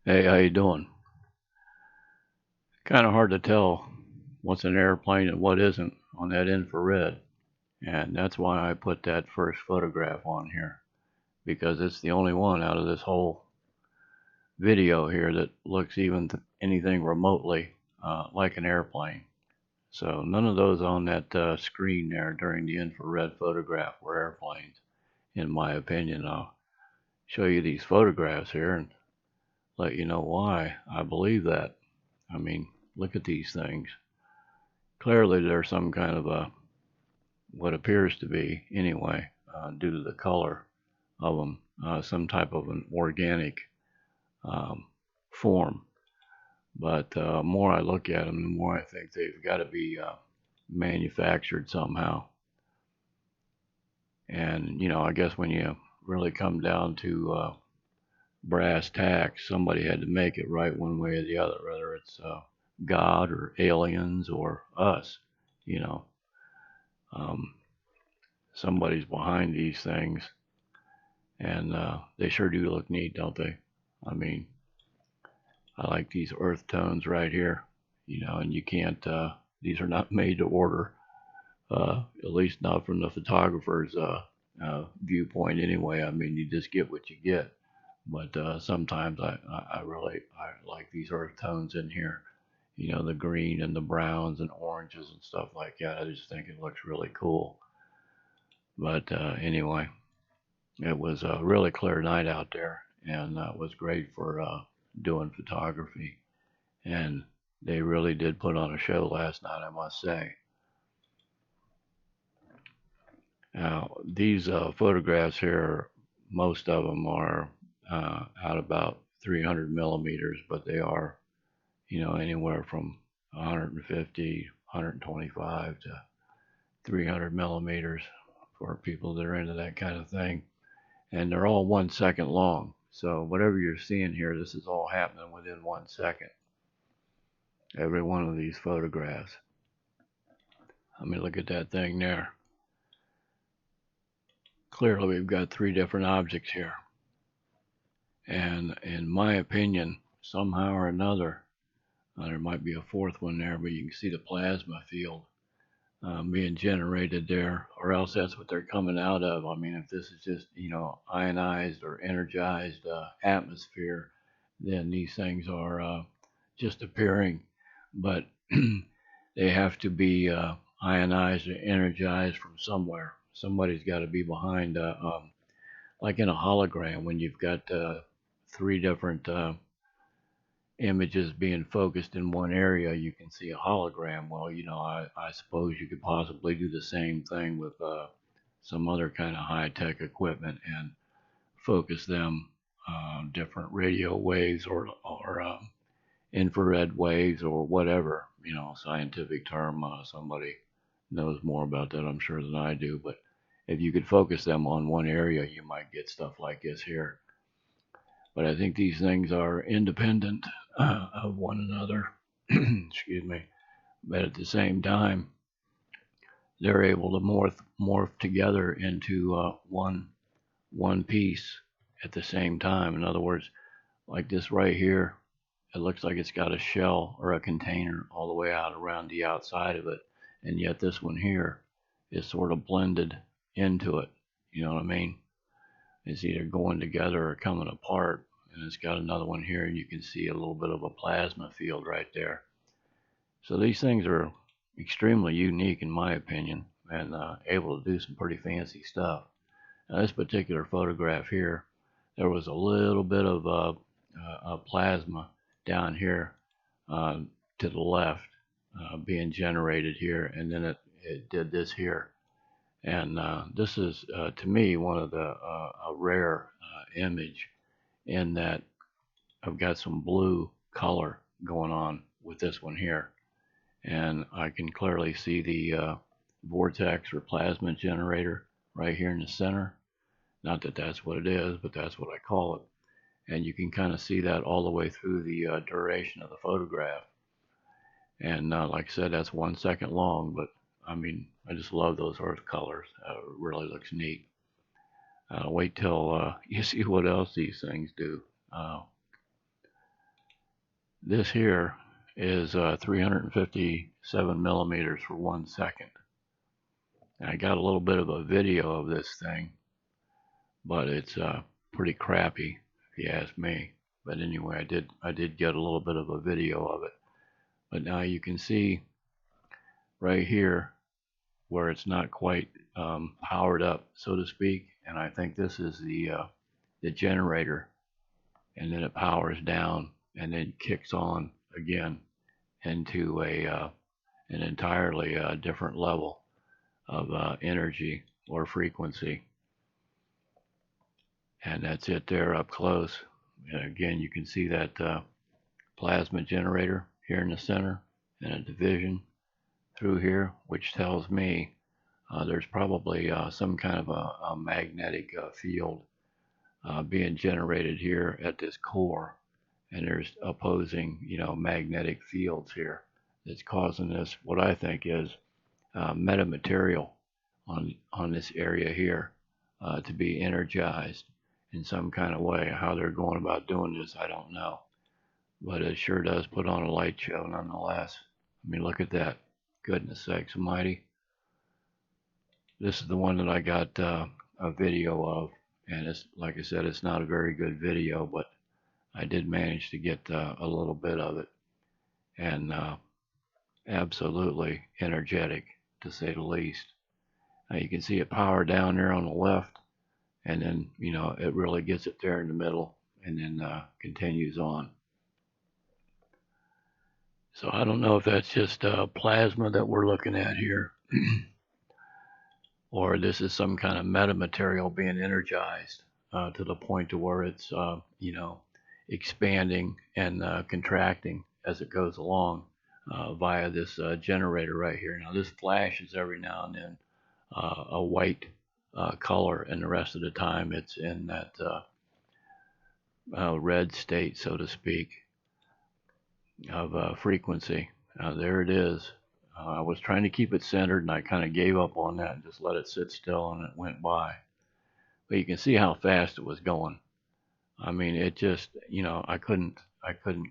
Hey, how you doing? Kind of hard to tell what's an airplane and what isn't on that infrared. And that's why I put that first photograph on here, because it's the only one out of this whole video here that looks even anything remotely like an airplane. So none of those on that screen there during the infrared photograph were airplanes, in my opinion. I'll show you these photographs here and let you know why I believe that. I mean, look at these things. Clearly, there's some kind of what appears to be, anyway, due to the color of them, some type of an organic um, form. But the more I look at them, the more I think they've got to be manufactured somehow. And, I guess when you really come down to brass tacks, somebody had to make it right one way or the other, whether it's God or aliens or us, you know. Um, Somebody's behind these things, and they sure do look neat, don't they? I mean, I like these earth tones right here, and you can't, these are not made to order, at least not from the photographer's viewpoint anyway. I mean, you just get what you get. But sometimes I like these earth tones in here, the green and the browns and oranges and stuff like that. I just think it looks really cool. But anyway, it was a really clear night out there, and it was great for doing photography. And they really did put on a show last night, I must say. Now, these photographs here, most of them are at about 300 millimeters, but they are, anywhere from 150, 125 to 300 millimeters for people that are into that kind of thing. And they're all 1 second long. So whatever you're seeing here, this is all happening within 1 second. Every one of these photographs. I mean, look at that thing there. Clearly, we've got 3 different objects here. And in my opinion, somehow or another, there might be a 4th one there, but you can see the plasma field being generated there, or else that's what they're coming out of. I mean, if this is just, ionized or energized atmosphere, then these things are just appearing. But they have to be ionized or energized from somewhere. Somebody's got to be behind, like in a hologram, when you've got 3 different images being focused in one area, you can see a hologram. Well, I suppose you could possibly do the same thing with some other kind of high-tech equipment and focus them different radio waves or infrared waves or whatever, scientific term. Somebody knows more about that, I'm sure, than I do. But if you could focus them on one area, you might get stuff like this here. But I think these things are independent of one another. Excuse me. But at the same time, they're able to morph together into one piece at the same time. In other words, like this right here, it looks like it's got a shell or a container all the way out around the outside of it, and yet this one here is sort of blended into it. You know what I mean? It's either going together or coming apart. And it's got another one here, and you can see a little bit of a plasma field right there. So these things are extremely unique, in my opinion, and able to do some pretty fancy stuff. Now, this particular photograph here, there was a little bit of plasma down here to the left being generated here, and then it did this here. And this is, to me, one of the a rare image in that I've got some blue color going on with this one here. And I can clearly see the vortex or plasma generator right here in the center. Not that that's what it is, but that's what I call it. And you can kind of see that all the way through the duration of the photograph. And like I said, that's 1 second long, but I mean, I just love those earth colors. It really looks neat. Wait till you see what else these things do. This here is 357 millimeters for 1 second. And I got a little bit of a video of this thing, but it's pretty crappy if you ask me. But anyway, I did get a little bit of a video of it. But now you can see right here where it's not quite powered up, so to speak. And I think this is the generator, and then it powers down and then kicks on again into an entirely different level of energy or frequency. And that's it there up close. And again, you can see that plasma generator here in the center and a division through here, which tells me there's probably some kind of a magnetic field being generated here at this core, and there's opposing, magnetic fields here that's causing this, what I think is metamaterial on this area here to be energized in some kind of way. How they're going about doing this, I don't know, but it sure does put on a light show nonetheless. I mean, look at that. Goodness sakes almighty. This is the one that I got a video of, and it's, like I said, it's not a very good video, but I did manage to get a little bit of it, and absolutely energetic, to say the least. Now you can see it power down there on the left, and then it really gets it there in the middle, and then continues on. So I don't know if that's just plasma that we're looking at here, or this is some kind of metamaterial being energized to the point to where it's expanding and contracting as it goes along via this generator right here. Now this flashes every now and then a white color, and the rest of the time it's in that red state, so to speak, of frequency. There it is. I was trying to keep it centered, and I kind of gave up on that and just let it sit still, and it went by. But you can see how fast it was going. I mean, it just, I couldn't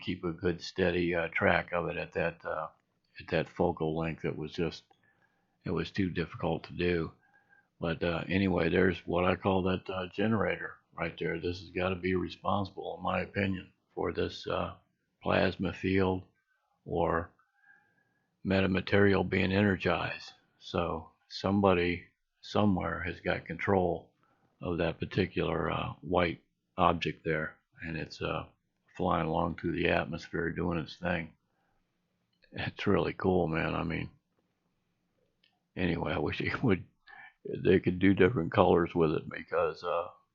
keep a good steady track of it at that focal length. It was too difficult to do. But anyway, there's what I call that generator right there. This has got to be responsible, in my opinion, for this plasma field or metamaterial being energized. So somebody somewhere has got control of that particular white object there, and it's flying along through the atmosphere doing its thing. It's really cool, man. I mean, anyway, I wish they could do different colors with it, because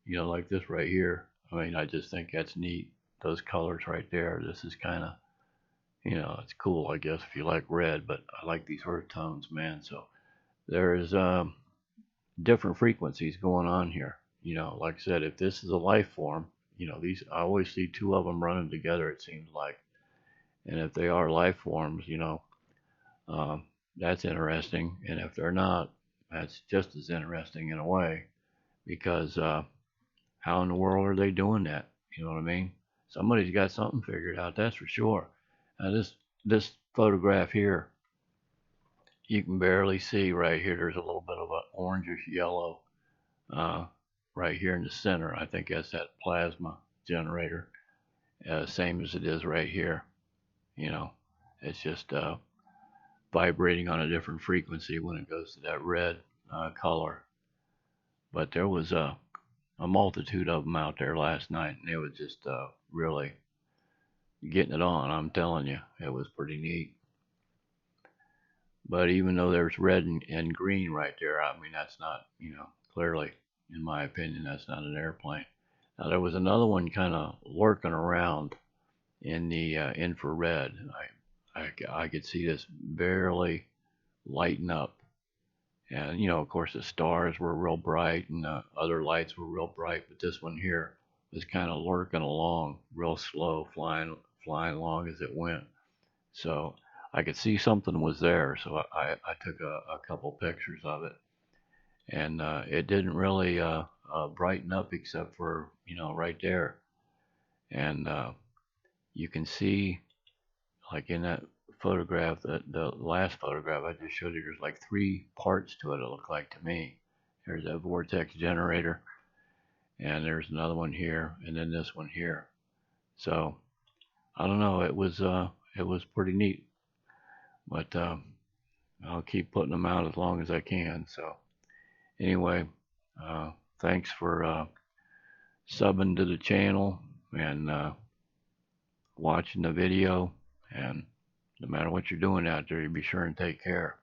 like this right here, I mean, I just think that's neat. Those colors right there. This is kind of, it's cool, I guess, if you like red, but I like these earth tones, man. So there's different frequencies going on here. Like I said, if this is a life form, these, I always see two of them running together, it seems like. And if they are life forms, that's interesting. And if they're not, that's just as interesting in a way, because how in the world are they doing that? You know what I mean? Somebody's got something figured out, that's for sure. Now this photograph here, you can barely see right here. There's a little bit of an orangish yellow right here in the center. I think that's that plasma generator, same as it is right here. It's just vibrating on a different frequency when it goes to that red color. But there was a multitude of them out there last night, and it was just really getting it on. I'm telling you, it was pretty neat. But even though there's red and green right there, I mean, that's not, clearly, in my opinion, that's not an airplane. Now there was another one kind of lurking around in the infrared. I could see this barely lighten up. And, of course, the stars were real bright and the other lights were real bright, but this one here was kind of lurking along, real slow, flying along as it went. So I could see something was there. So I took a couple pictures of it, and it didn't really brighten up except for right there. And you can see, like in that photograph, the last photograph I just showed you, there's like three parts to it. It looked like to me. There's a vortex generator, and there's another one here, and then this one here. So I don't know. It was pretty neat, but I'll keep putting them out as long as I can. So anyway, thanks for subbing to the channel and watching the video. And no matter what you're doing out there, you be sure and take care.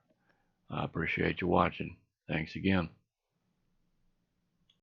I appreciate you watching. Thanks again.